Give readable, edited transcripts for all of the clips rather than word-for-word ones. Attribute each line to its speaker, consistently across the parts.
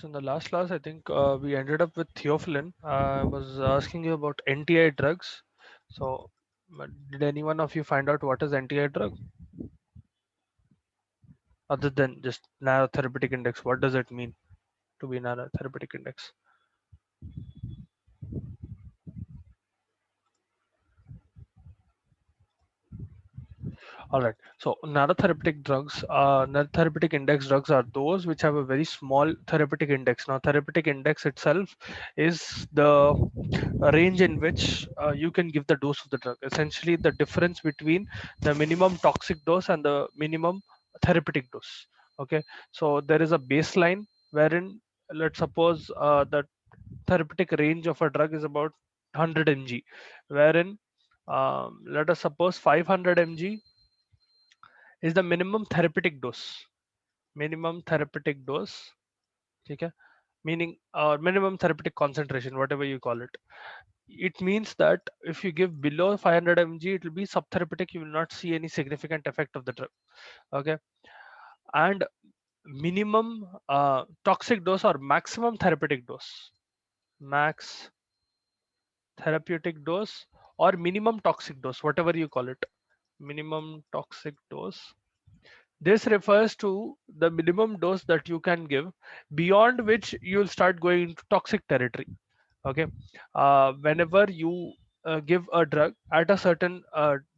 Speaker 1: So in the last class, I think we ended up with theophylline. I was asking you about NTI drugs. So did any one of you find out what is NTI drug other than just narrow therapeutic index? What does it mean to be narrow therapeutic index? All right. So narrow therapeutic drugs, narrow therapeutic index drugs are those which have a very small therapeutic index. Now, therapeutic index itself is the range in which you can give the dose of the drug. Essentially, the difference between the minimum toxic dose and the minimum therapeutic dose. Okay. So there is a baseline wherein, let's suppose the therapeutic range of a drug is about 100 mg, wherein let us suppose 500 mg is the minimum therapeutic dose. Minimum therapeutic dose, okay, meaning minimum therapeutic concentration, whatever you call it. It means that if you give below 500 mg, it will be subtherapeutic. You will not see any significant effect of the drug. Okay, and minimum toxic dose or maximum therapeutic dose, max therapeutic dose or minimum toxic dose, whatever you call it, minimum toxic dose. This refers to the minimum dose that you can give, beyond which you'll start going into toxic territory. Okay, whenever you give a drug at a certain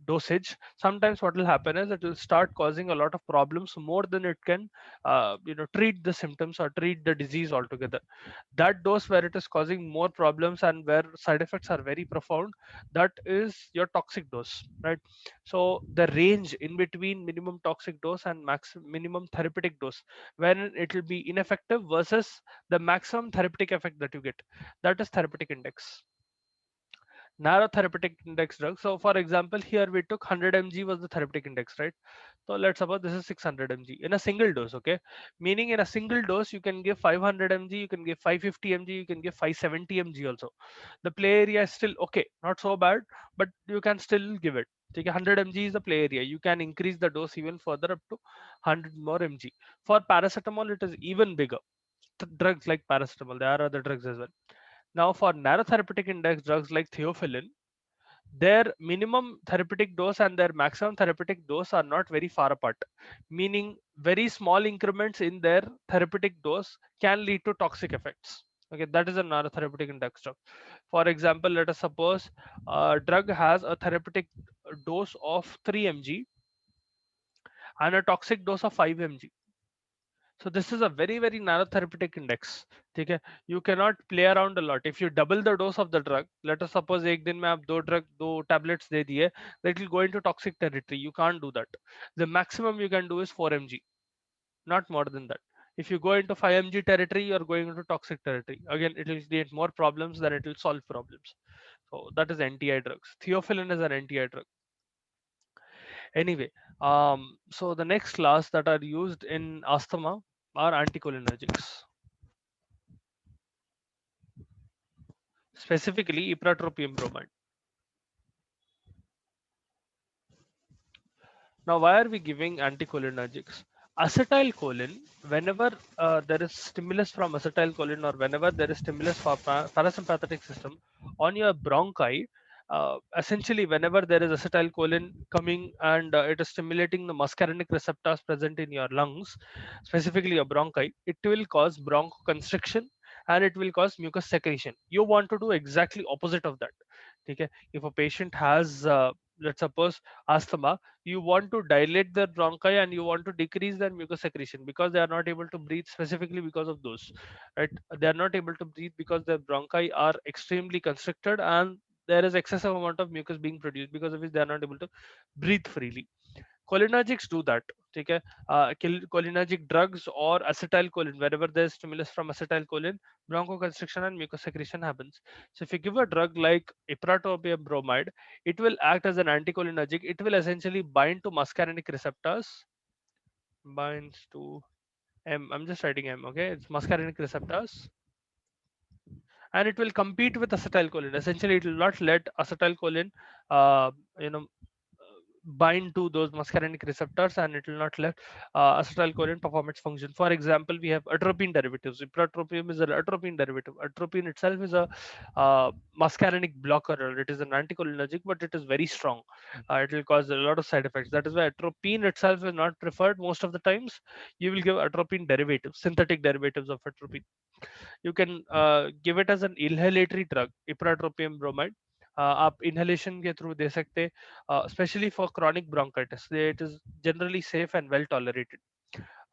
Speaker 1: dosage, sometimes what will happen is it will start causing a lot of problems more than it can treat the symptoms or treat the disease altogether. That dose where it is causing more problems and where side effects are very profound, that is your toxic dose, right? So the range in between minimum toxic dose and minimum therapeutic dose, when it will be ineffective versus the maximum therapeutic effect that you get, that is therapeutic index. Narrow therapeutic index drug. So for example, here we took 100 mg was the therapeutic index, right? So let's suppose this is 600 mg in a single dose. Okay, meaning in a single dose you can give 500 mg, you can give 550 mg, you can give 570 mg also. The play area is still okay, not so bad, but you can still give it. Okay, 100 mg is the play area. You can increase the dose even further up to 100 more mg. For paracetamol, it is even bigger. Drugs like paracetamol, there are other drugs as well. Now, for narrow therapeutic index drugs like theophylline, their minimum therapeutic dose and their maximum therapeutic dose are not very far apart, meaning very small increments in their therapeutic dose can lead to toxic effects. Okay, that is a narrow therapeutic index drug. For example, let us suppose a drug has a therapeutic dose of 3 mg and a toxic dose of 5 mg. So this is a very very narrow therapeutic index. Okay, you cannot play around a lot. If you double the dose of the drug, let us suppose एक दिन में आप दो tablets दे दिए, that will go into toxic territory. You can't do that. The maximum you can do is 4 mg, not more than that. If you go into 5 mg territory, you are going into toxic territory. Again, it will create more problems than it will solve problems. So that is NTI drugs. Theophylline is an NTI drug. Anyway, so the next class that are used in asthma are anticholinergics, specifically ipratropium bromide. Now, why are we giving anticholinergics? Acetylcholine, whenever there is stimulus from acetylcholine or whenever there is stimulus for parasympathetic system on your bronchi, essentially whenever there is acetylcholine coming and it is stimulating the muscarinic receptors present in your lungs, specifically your bronchi, it will cause bronchoconstriction and it will cause mucus secretion. You want to do exactly opposite of that. Okay? If a patient has let's suppose asthma, you want to dilate their bronchi and you want to decrease their mucus secretion because they are not able to breathe, specifically because of those, right? They are not able to breathe because their bronchi are extremely constricted and there is excessive amount of mucus being produced, because of which they are not able to breathe freely. Cholinergics do that. Okay, cholinergic drugs or acetylcholine, wherever there's stimulus from acetylcholine, bronchoconstriction and mucus secretion happens. So if you give a drug like ipratropium bromide, it will act as an anticholinergic. It will essentially bind to muscarinic receptors, binds to M. I'm just writing M. Okay, it's muscarinic receptors, and it will compete with acetylcholine. Essentially, it will not let acetylcholine, uh, you know, bind to those muscarinic receptors, and it will not let acetylcholine perform its function. For example, we have atropine derivatives. Ipratropium is an atropine derivative. Atropine itself is a muscarinic blocker, or it is an anticholinergic, but it is very strong. It will cause a lot of side effects. That is why atropine itself is not preferred most of the times. You will give atropine derivatives, synthetic derivatives of atropine. You can give it as an inhalatory drug, ipratropium bromide. आप inhalation के through दे सकते, especially for chronic bronchitis. It is generally safe and well tolerated.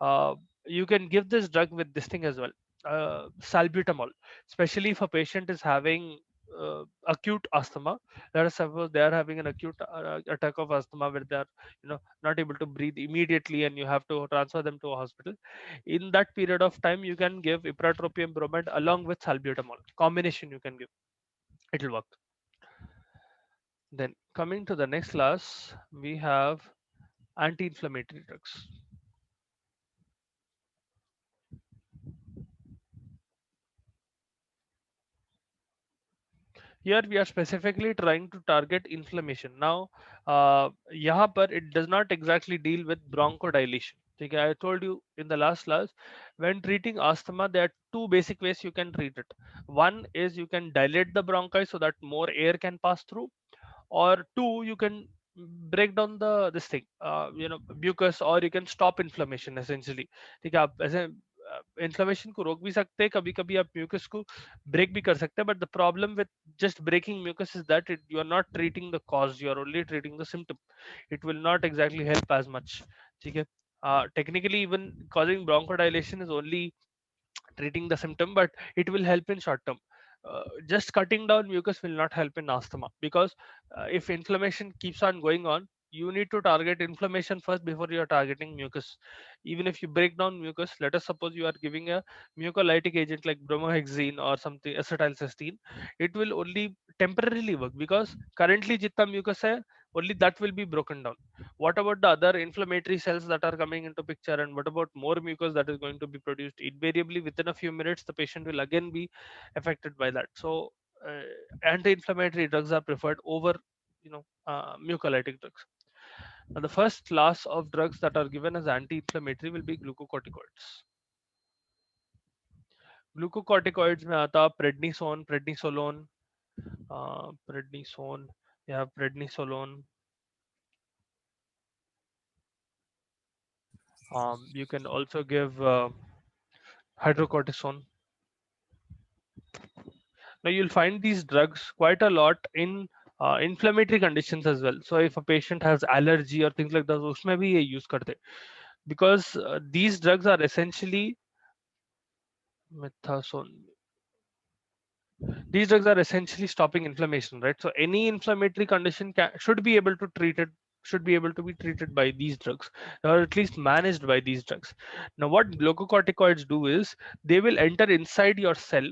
Speaker 1: uh, you can give this drug with this thing as well, salbutamol, especially if a patient is having acute asthma. Let us suppose they are having an acute attack of asthma where they are, not able to breathe immediately, and you have to transfer them to a hospital. In that period of time, you can give ipratropium bromide along with salbutamol combination. You can give, it will work. Then coming to the next class, we have anti-inflammatory drugs. Here we are specifically trying to target inflammation. Now, यहाँ पर it does not exactly deal with bronchodilation. ठीक है, I told you in the last class, when treating asthma, there are two basic ways you can treat it. One is you can dilate the bronchi so that more air can pass through, or two, you can break down the this thing, mucus, or you can stop inflammation essentially. ठीक है, आप ऐसे inflammation को रोक भी सकते हैं, कभी कभी आप म्यूकस को ब्रेक भी कर सकते हैं, but the problem with just breaking mucus is that you are not treating the cause, you are only treating the symptom. It will not exactly help as much. ठीक है, technically even causing bronchodilation is only treating the symptom, but it will help in short term. Just cutting down mucus will not help in asthma, because if inflammation keeps on going on, you need to target inflammation first before you are targeting mucus. Even if you break down mucus, let us suppose you are giving a mucolytic agent like bromohexine or something, acetylcysteine, it will only temporarily work, because currently jitna mucus hai, only that will be broken down. What about the other inflammatory cells that are coming into picture, and what about more mucus that is going to be produced? Invariably within a few minutes the patient will again be affected by that. So uh, anti-inflammatory drugs are preferred over, mucolytic drugs. Now, the first class of drugs that are given as anti-inflammatory will be glucocorticoids. Glucocorticoids में आता prednisone, prednisolone, prednisone, you have prednisolone. You can also give hydrocortisone. Now you'll find these drugs quite a lot in inflammatory conditions as well. So if a patient has allergy or things like that, उसमें भी ये use करते, because these drugs are essentially methasone. These drugs are essentially stopping inflammation, right? So any inflammatory condition should be able to treat it, should be able to be treated by these drugs, or at least managed by these drugs. Now what glucocorticoids do is they will enter inside your cell,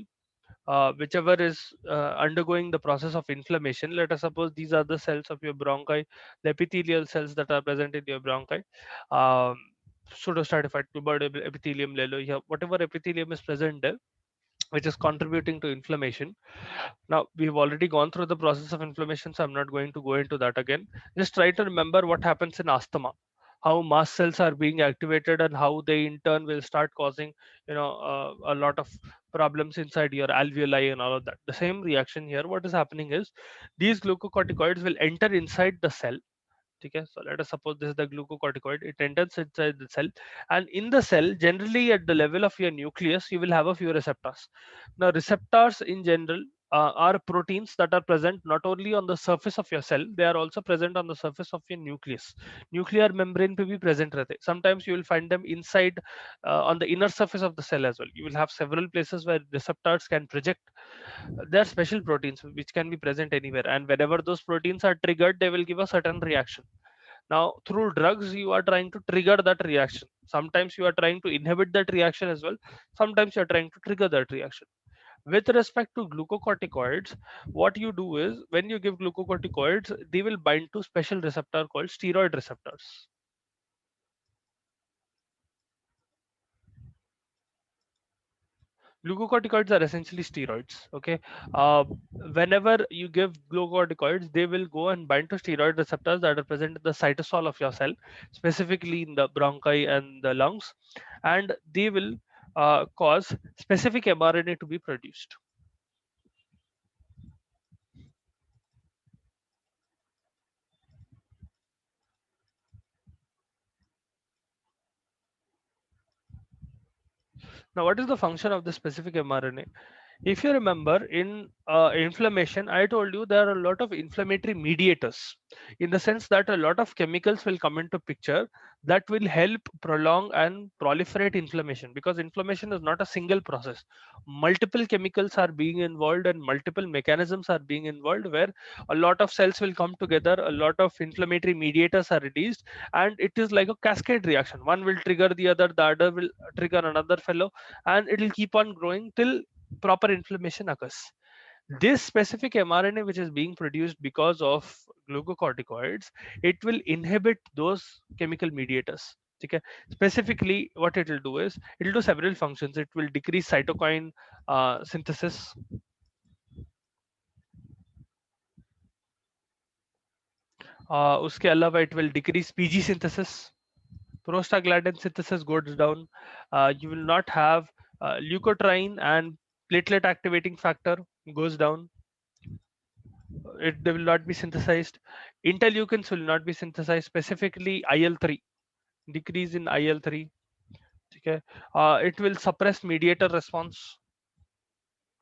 Speaker 1: whichever is undergoing the process of inflammation. Let us suppose these are the cells of your bronchi, the epithelial cells that are present in your bronchi. Um, Pseudostratified tubular epithelium, whatever epithelium is present there, which is contributing to inflammation. Now, we've already gone through the process of inflammation, so I'm not going to go into that again. Just try to remember what happens in asthma, how mast cells are being activated, and how they in turn will start causing, a lot of problems inside your alveoli and all of that. The same reaction here. What is happening is these glucocorticoids will enter inside the cell. Okay, so let us suppose this is the glucocorticoid. It enters inside the cell, and in the cell, generally at the level of your nucleus, you will have a few receptors. Now, receptors in general are proteins that are present not only on the surface of your cell, they are also present on the surface of your nucleus. Nuclear membrane पे भी present रहते. Sometimes you will find them inside, on the inner surface of the cell as well. You will have several places where receptors can project. There are special proteins which can be present anywhere, and whenever those proteins are triggered, they will give a certain reaction. Now, through drugs, you are trying to trigger that reaction. Sometimes you are trying to inhibit that reaction as well. Sometimes you are trying to trigger that reaction. With respect to glucocorticoids, what you do is when you give glucocorticoids, they will bind to special receptor called steroid receptors. Glucocorticoids are essentially steroids. Okay, uh, whenever you give glucocorticoids, they will go and bind to steroid receptors that are present in the cytosol of your cell, specifically in the bronchi and the lungs, and they will cause specific mRNA to be produced. Now, what is the function of the specific mRNA? If you remember, in inflammation, I told you there are a lot of inflammatory mediators, in the sense that a lot of chemicals will come into picture that will help prolong and proliferate inflammation, because inflammation is not a single process. Multiple chemicals are being involved and multiple mechanisms are being involved, where a lot of cells will come together, a lot of inflammatory mediators are released, and it is like a cascade reaction. One will trigger the other will trigger another fellow, and it will keep on growing till proper inflammation occurs. This specific mRNA which is being produced because of glucocorticoids, it will inhibit those chemical mediators. Okay. Specifically, what it will do is it will do several functions. It will decrease cytokine synthesis. उसके अलावा it will decrease PG synthesis. Prostaglandin synthesis goes down. You will not have leukotriene and platelet activating factor goes down. They will not be synthesized. Interleukins will not be synthesized, specifically IL-3, decrease in IL-3. Okay. It will suppress mediator response,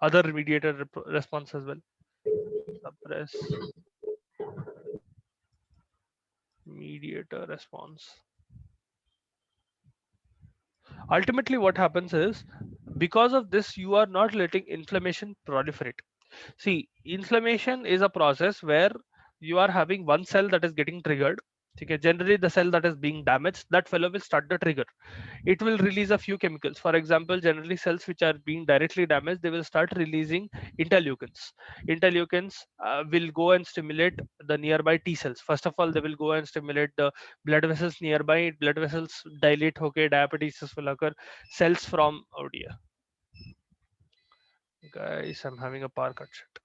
Speaker 1: other mediator response as well. Suppress mediator response. Ultimately, what happens is, because of this, you are not letting inflammation proliferate. See, inflammation is a process where you are having one cell that is getting triggered. Okay, generally the cell that is being damaged, that fellow will start the trigger. It will release a few chemicals. For example, generally cells which are being directly damaged, they will start releasing interleukins. Interleukins will go and stimulate the nearby T cells. First of all, they will go and stimulate the blood vessels nearby. Blood vessels dilate. Okay, diabetes will occur. Cells from, oh dear, guys, I'm having a power cut. Shit.